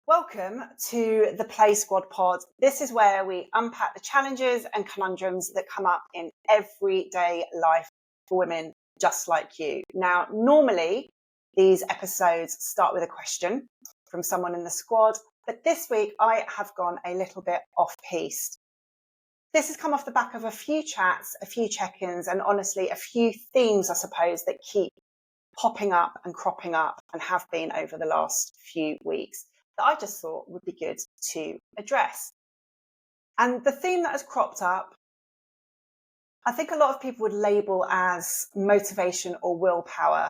Welcome to the Play Squad pod. This is where we unpack the challenges and conundrums that come up in everyday life for women just like you. Now, normally these episodes start with a question from someone in the squad, but this week I have gone a little bit off-piste. This has come off the back of a few chats, a few check-ins, and honestly, a few themes, I suppose, that keep popping up and cropping up and have been over the last few weeks that I just thought would be good to address. And the theme that has cropped up, I think a lot of people would label as motivation or willpower,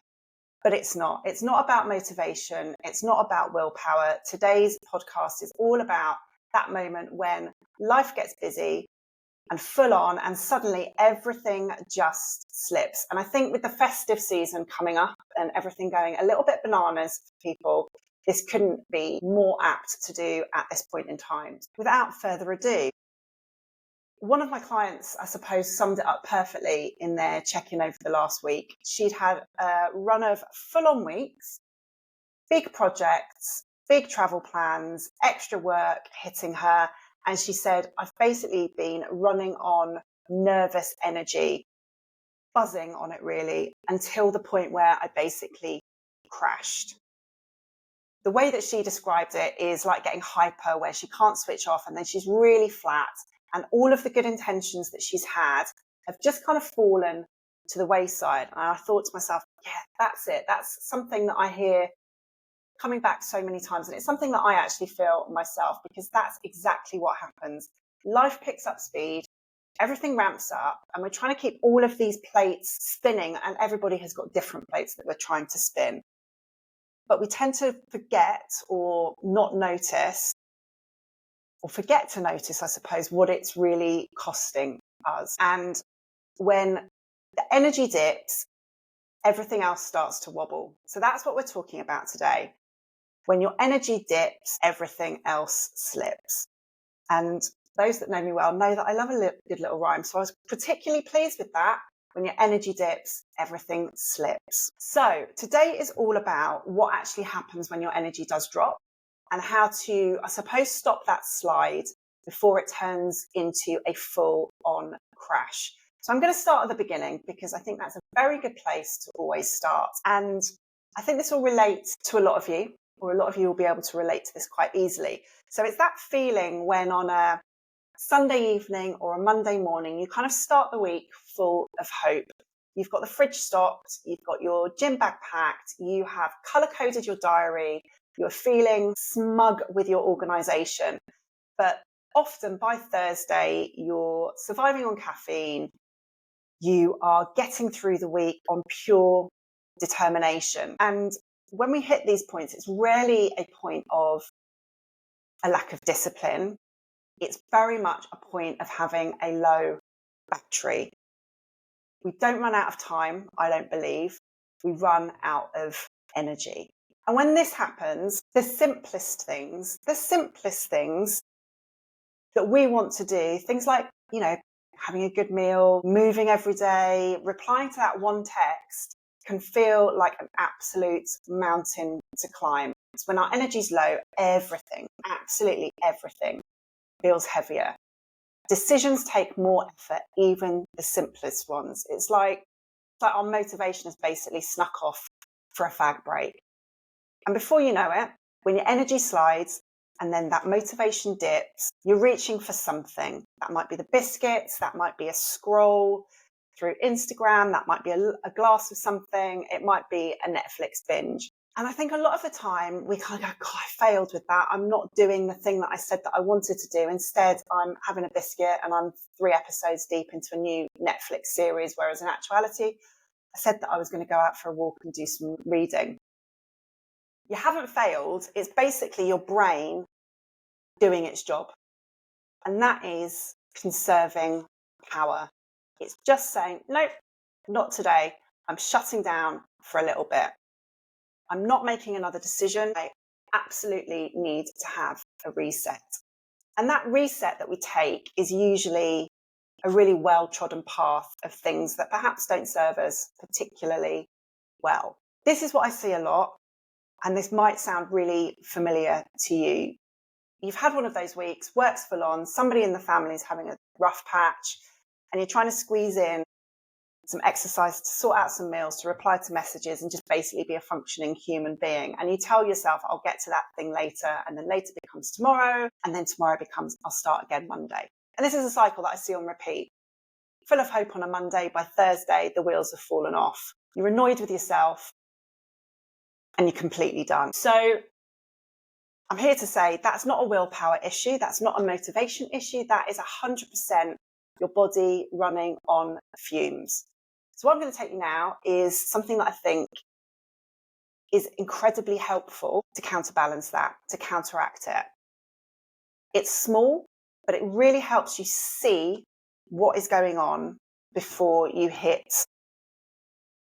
but it's not. It's not about motivation. It's not about willpower. Today's podcast is all about that moment when life gets busy and full on and suddenly everything just slips. And I think with the festive season coming up and everything going a little bit bananas for people, this couldn't be more apt to do at this point in time. Without further ado, one of my clients, I suppose, summed it up perfectly in their check-in over the last week. She'd had a run of full-on weeks, big projects, big travel plans, extra work hitting her. And she said, I've basically been running on nervous energy, buzzing on it really, until the point where I basically crashed. The way that she described it is like getting hyper, where she can't switch off and then she's really flat. And all of the good intentions that she's had have just kind of fallen to the wayside. And I thought to myself, yeah, that's it. That's something that I hear coming back so many times. And it's something that I actually feel myself, because that's exactly what happens. Life picks up speed, everything ramps up, and we're trying to keep all of these plates spinning, and everybody has got different plates that we're trying to spin. But we tend to forget or not notice, or forget to notice, I suppose, what it's really costing us. And when the energy dips, everything else starts to wobble. So that's what we're talking about today. When your energy dips, everything else slips. And those that know me well know that I love a good little rhyme. So I was particularly pleased with that. When your energy dips, everything slips. So today is all about what actually happens when your energy does drop and how to, I suppose, stop that slide before it turns into a full-on crash. So I'm going to start at the beginning because I think that's a very good place to always start. And I think this will relate to a lot of you, or a lot of you will be able to relate to this quite easily. So it's that feeling when on a Sunday evening or a Monday morning, you kind of start the week full of hope. You've got the fridge stocked, you've got your gym bag packed, you have color-coded your diary, you're feeling smug with your organization. But often by Thursday, you're surviving on caffeine, you are getting through the week on pure determination. And when we hit these points, it's rarely a point of a lack of discipline. It's very much a point of having a low battery. We don't run out of time, I don't believe. We run out of energy. And when this happens, the simplest things that we want to do, things like, having a good meal, moving every day, replying to that one text, can feel like an absolute mountain to climb. It's when our energy's low, everything, absolutely everything, feels heavier. Decisions take more effort, even the simplest ones. It's like our motivation has basically snuck off for a fag break. And before you know it, when your energy slides and then that motivation dips, you're reaching for something. That might be the biscuits, that might be a scroll through Instagram, that might be a glass of something, it might be a Netflix binge. And I think a lot of the time we kind of go, God, I failed with that. I'm not doing the thing that I said that I wanted to do. Instead, I'm having a biscuit and I'm 3 episodes deep into a new Netflix series, whereas in actuality, I said that I was going to go out for a walk and do some reading. You haven't failed. It's basically your brain doing its job. And that is conserving power. It's just saying, nope, not today. I'm shutting down for a little bit. I'm not making another decision. I absolutely need to have a reset. And that reset that we take is usually a really well-trodden path of things that perhaps don't serve us particularly well. This is what I see a lot. And this might sound really familiar to you. You've had one of those weeks, work's full on, somebody in the family is having a rough patch, and you're trying to squeeze in some exercise to sort out some meals, to reply to messages, and just basically be a functioning human being. And you tell yourself, I'll get to that thing later, and then later becomes tomorrow, and then tomorrow becomes, I'll start again Monday. And this is a cycle that I see on repeat. Full of hope on a Monday, by Thursday, the wheels have fallen off. You're annoyed with yourself, and you're completely done. So I'm here to say that's not a willpower issue. That's not a motivation issue. That is 100% your body running on fumes. So what I'm going to take you now is something that I think is incredibly helpful to counterbalance that, to counteract it. It's small, but it really helps you see what is going on before you hit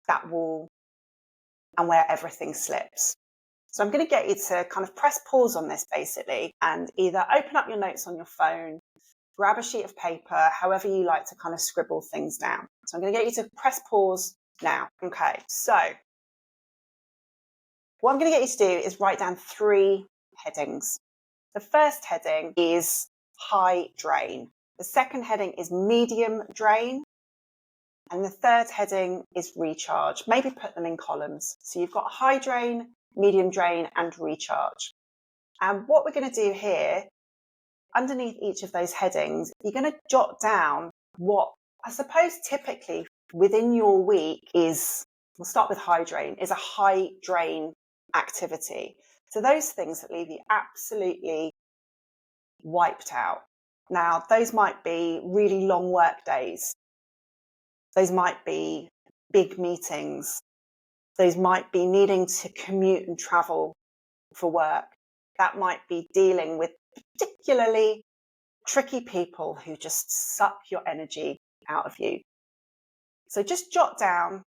that wall and where everything slips. So I'm going to get you to kind of press pause on this basically, and either open up your notes on your phone, grab a sheet of paper, however you like to kind of scribble things down. So I'm going to get you to press pause now. Okay, so what I'm going to get you to do is write down 3 headings. The first heading is high drain. The second heading is medium drain. And the third heading is recharge. Maybe put them in columns. So you've got high drain, medium drain, and recharge. And what we're going to do here, underneath each of those headings, you're going to jot down what I suppose typically within your week is, we'll start with high drain, is a high drain activity. So those things that leave you absolutely wiped out. Now, those might be really long work days. Those might be big meetings. Those might be needing to commute and travel for work. That might be dealing with particularly tricky people who just suck your energy out of you. So just jot down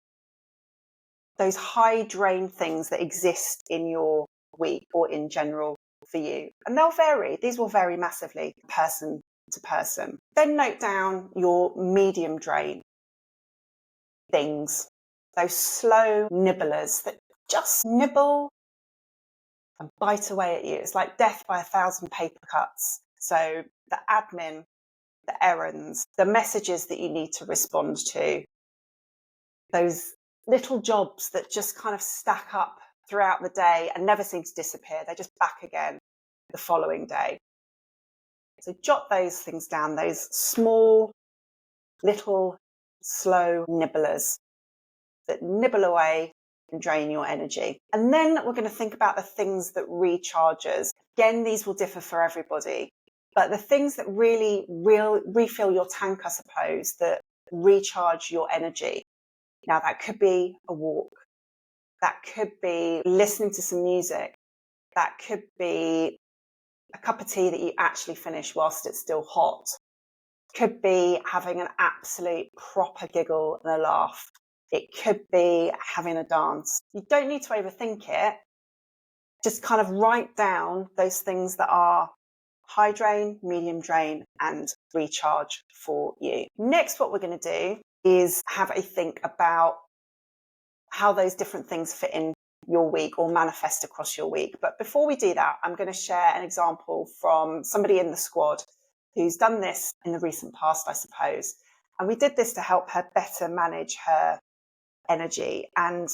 those high drain things that exist in your week or in general for you. And they'll vary. These will vary massively person to person. Then note down your medium drain things, those slow nibblers that just nibble and bite away at you. It's like death by 1,000 paper cuts. So the admin, the errands, the messages that you need to respond to, those little jobs that just kind of stack up throughout the day and never seem to disappear. They're just back again the following day. So jot those things down, those small, little, slow nibblers that nibble away and drain your energy. And then we're going to think about the things that recharge us. Again, these will differ for everybody, but the things that really refill your tank, I suppose, that recharge your energy. Now, that could be a walk. That could be listening to some music. That could be a cup of tea that you actually finish whilst it's still hot. Could be having an absolute proper giggle and a laugh. It could be having a dance. You don't need to overthink it. Just kind of write down those things that are high drain, medium drain, and recharge for you. Next, what we're going to do is have a think about how those different things fit in your week or manifest across your week. But before we do that, I'm going to share an example from somebody in the squad who's done this in the recent past, I suppose. And we did this to help her better manage her energy. And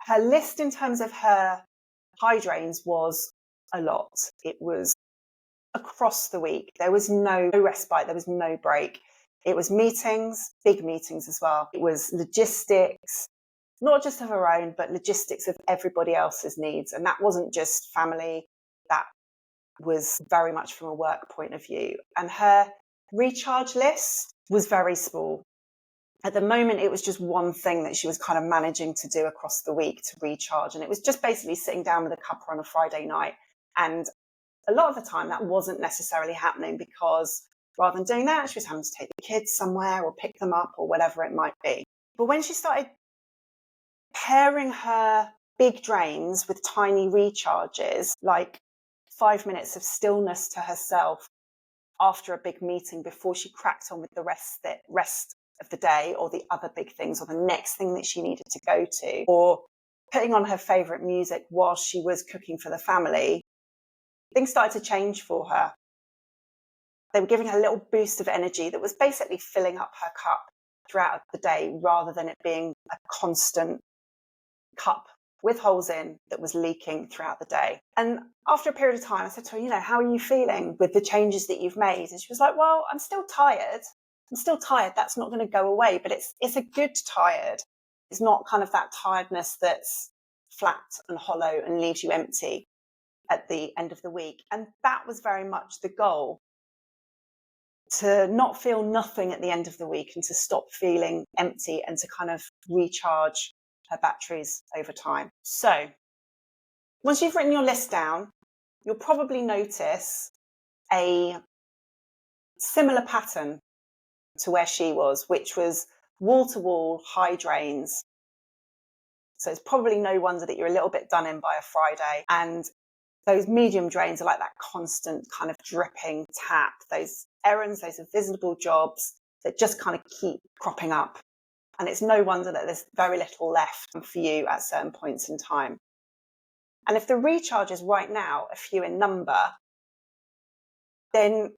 her list in terms of her high drains was a lot. It was across the week. There was no respite. There was no break. It was meetings, big meetings as well. It was logistics, not just of her own, but logistics of everybody else's needs. And that wasn't just family. That was very much from a work point of view. And her recharge list was very small. At the moment, it was just one thing that she was kind of managing to do across the week to recharge. And it was just basically sitting down with a cuppa on a Friday night. And a lot of the time that wasn't necessarily happening because rather than doing that, she was having to take the kids somewhere or pick them up or whatever it might be. But when she started pairing her big drains with tiny recharges, like 5 minutes of stillness to herself after a big meeting before she cracked on with the rest of the day or the other big things or the next thing that she needed to go to, or putting on her favourite music while she was cooking for the family, things started to change for her. They were giving her a little boost of energy that was basically filling up her cup throughout the day, rather than it being a constant cup with holes in that was leaking throughout the day. And after a period of time, I said to her, how are you feeling with the changes that you've made? And she was like, well, I'm still tired. That's not going to go away, but it's a good tired. It's not kind of that tiredness that's flat and hollow and leaves you empty at the end of the week. And that was very much the goal, to not feel nothing at the end of the week and to stop feeling empty and to kind of recharge her batteries over time. So once you've written your list down, you'll probably notice a similar pattern to where she was, which was wall-to-wall high drains. So it's probably no wonder that you're a little bit done in by a Friday. And those medium drains are like that constant kind of dripping tap, those errands, those invisible jobs that just kind of keep cropping up. And it's no wonder that there's very little left for you at certain points in time. And if the recharge is right now a few in number, then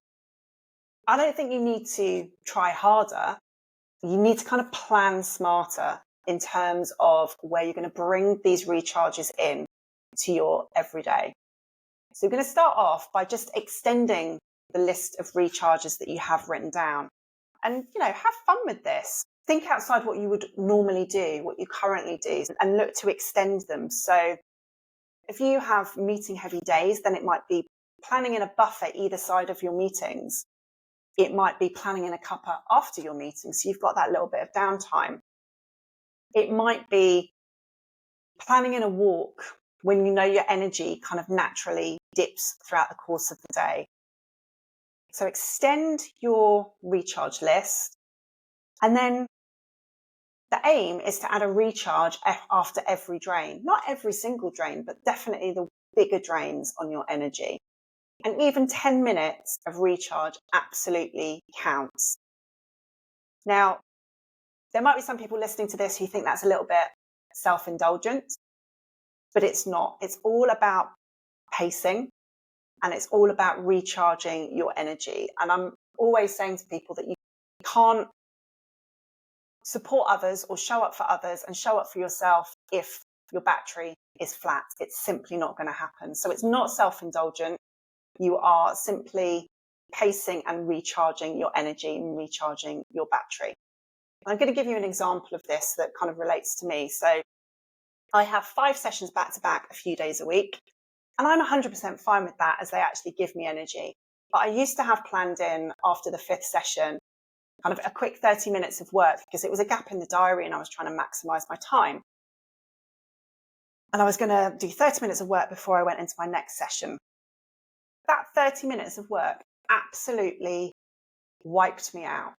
I don't think you need to try harder. You need to kind of plan smarter in terms of where you're going to bring these recharges in to your everyday. So you're going to start off by just extending the list of recharges that you have written down. And, have fun with this. Think outside what you would normally do, what you currently do, and look to extend them. So if you have meeting heavy days, then it might be planning in a buffer either side of your meetings. It might be planning in a cuppa after your meetings, so you've got that little bit of downtime. It might be planning in a walk when you know your energy kind of naturally dips throughout the course of the day. So extend your recharge list, and then the aim is to add a recharge after every drain. Not every single drain, but definitely the bigger drains on your energy. And even 10 minutes of recharge absolutely counts. Now, there might be some people listening to this who think that's a little bit self-indulgent, but it's not. It's all about pacing, and it's all about recharging your energy. And I'm always saying to people that you can't support others or show up for others and show up for yourself if your battery is flat. It's simply not going to happen. So it's not self-indulgent. You are simply pacing and recharging your energy and recharging your battery. I'm going to give you an example of this that kind of relates to me. So I have 5 sessions back to back a few days a week, and I'm 100% fine with that, as they actually give me energy. But I used to have planned in after the 5th session kind of a quick 30 minutes of work, because it was a gap in the diary and I was trying to maximize my time. And I was going to do 30 minutes of work before I went into my next session. That 30 minutes of work absolutely wiped me out.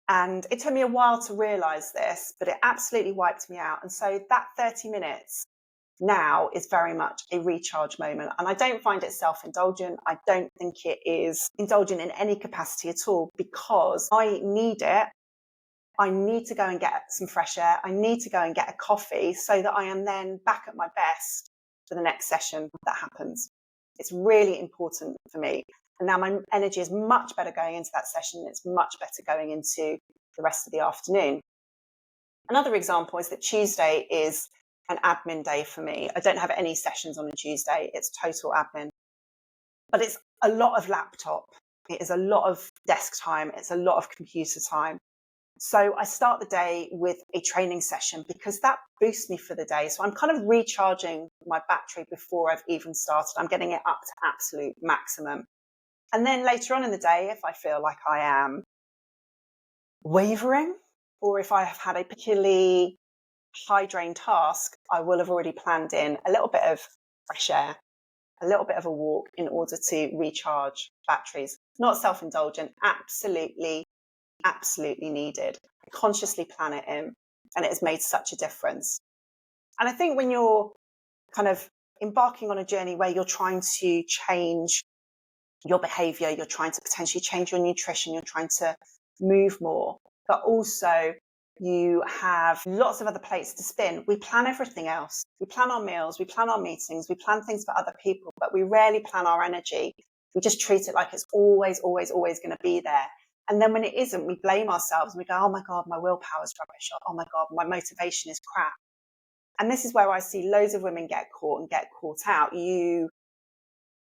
And it took me a while to realize this, but it absolutely wiped me out. And so that 30 minutes now is very much a recharge moment. And I don't find it self-indulgent. I don't think it is indulgent in any capacity at all, because I need it. I need to go and get some fresh air. I need to go and get a coffee so that I am then back at my best for the next session that happens. It's really important for me. And now my energy is much better going into that session. It's much better going into the rest of the afternoon. Another example is that Tuesday is an admin day for me. I don't have any sessions on a Tuesday. It's total admin. But it's a lot of laptop. It is a lot of desk time. It's a lot of computer time. So I start the day with a training session because that boosts me for the day. So I'm kind of recharging my battery before I've even started. I'm getting it up to absolute maximum. And then later on in the day, if I feel like I am wavering, or if I have had a particularly high drain task, I will have already planned in a little bit of fresh air, a little bit of a walk in order to recharge batteries. Not self-indulgent, absolutely needed. I consciously plan it in, and it has made such a difference. And I think when you're kind of embarking on a journey where you're trying to change your behavior, you're trying to potentially change your nutrition, you're trying to move more, but also you have lots of other plates to spin. We plan everything else. We plan our meals, we plan our meetings, we plan things for other people, but we rarely plan our energy. We just treat it like it's always, always, always going to be there. And then when it isn't, we blame ourselves and we go, oh my God, my willpower is rubbish. Oh my God, my motivation is crap. And this is where I see loads of women get caught out. You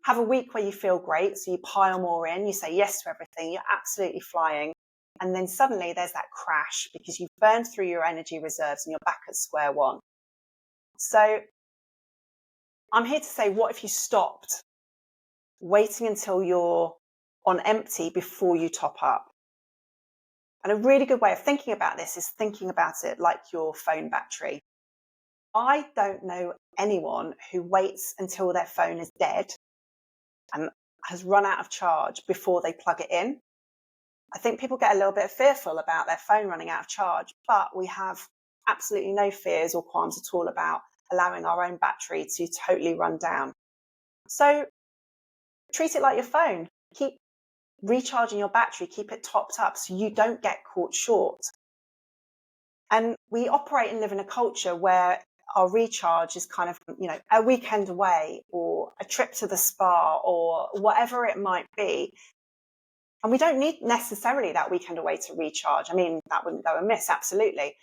have a week where you feel great, so you pile more in, you say yes to everything, you're absolutely flying. And then suddenly there's that crash because you've burned through your energy reserves and you're back at square one. So I'm here to say, what if you stopped waiting until you're on empty before you top up? And a really good way of thinking about this is thinking about it like your phone battery. I don't know anyone who waits until their phone is dead and has run out of charge before they plug it in. I think people get a little bit fearful about their phone running out of charge, but we have absolutely no fears or qualms at all about allowing our own battery to totally run down. So treat it like your phone. Keep recharging your battery, keep it topped up so you don't get caught short. And we operate and live in a culture where our recharge is kind of, a weekend away or a trip to the spa or whatever it might be. And we don't need necessarily that weekend away to recharge. I mean, that wouldn't go amiss, absolutely.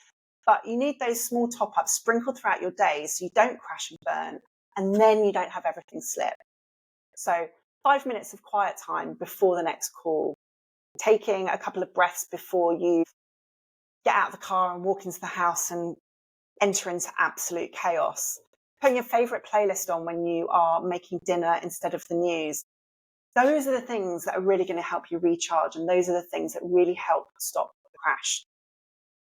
But you need those small top-ups sprinkled throughout your day so you don't crash and burn, and then you don't have everything slip. So 5 minutes of quiet time before the next call, taking a couple of breaths before you get out of the car and walk into the house and enter into absolute chaos. Putting your favourite playlist on when you are making dinner instead of the news. Those are the things that are really going to help you recharge, and those are the things that really help stop the crash.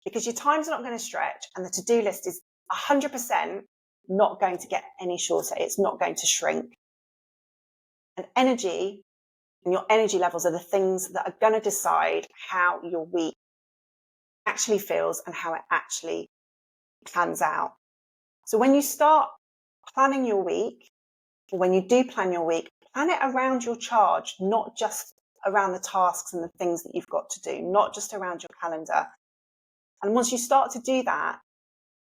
Because your time's not going to stretch and the to-do list is 100% not going to get any shorter. It's not going to shrink. And energy and your energy levels are the things that are going to decide how your week actually feels and how it actually plans out. So when you start planning your week, or when you do plan your week, plan it around your charge, not just around the tasks and the things that you've got to do, not just around your calendar. And once you start to do that,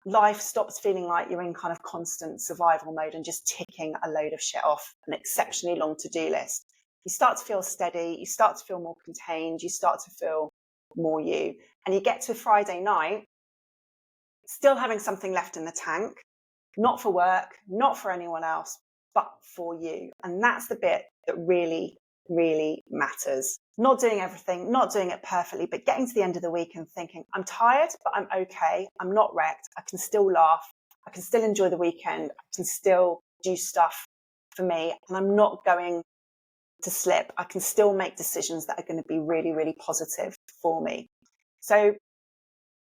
life stops feeling like you're in kind of constant survival mode and just ticking a load of shit off an exceptionally long to-do list. You start to feel steady, you start to feel more contained, you start to feel more you. And you get to Friday night, still having something left in the tank, not for work, not for anyone else, but for you. And that's the bit that really, really matters. Not doing everything, not doing it perfectly, but getting to the end of the week and thinking, I'm tired, but I'm okay. I'm not wrecked. I can still laugh. I can still enjoy the weekend. I can still do stuff for me. And I'm not going to slip. I can still make decisions that are going to be really, really positive for me. So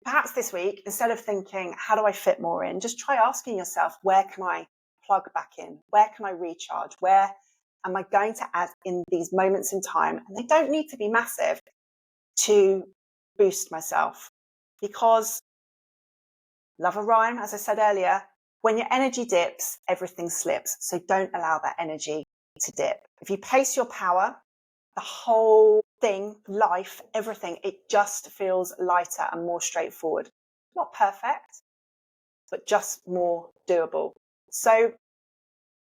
perhaps this week, instead of thinking, how do I fit more in? Just try asking yourself, where can I plug back in? Where can I recharge? Where am I going to add in these moments in time? And they don't need to be massive to boost myself, because love a rhyme, as I said earlier, when your energy dips, everything slips. So don't allow that energy to dip. If you pace your power, the whole thing, life, everything, it just feels lighter and more straightforward. Not perfect, but just more doable. So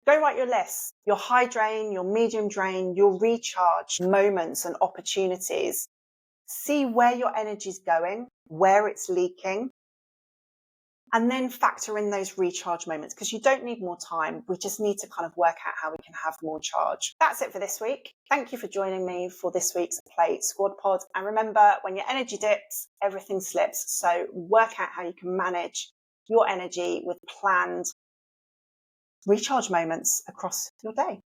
go write your lists, your high drain, your medium drain, your recharge moments and opportunities. See where your energy is going, where it's leaking, and then factor in those recharge moments, because you don't need more time. We just need to kind of work out how we can have more charge. That's it for this week. Thank you for joining me for this week's Play Squad Pod. And remember, when your energy dips, everything slips. So work out how you can manage your energy with planned recharge moments across your day.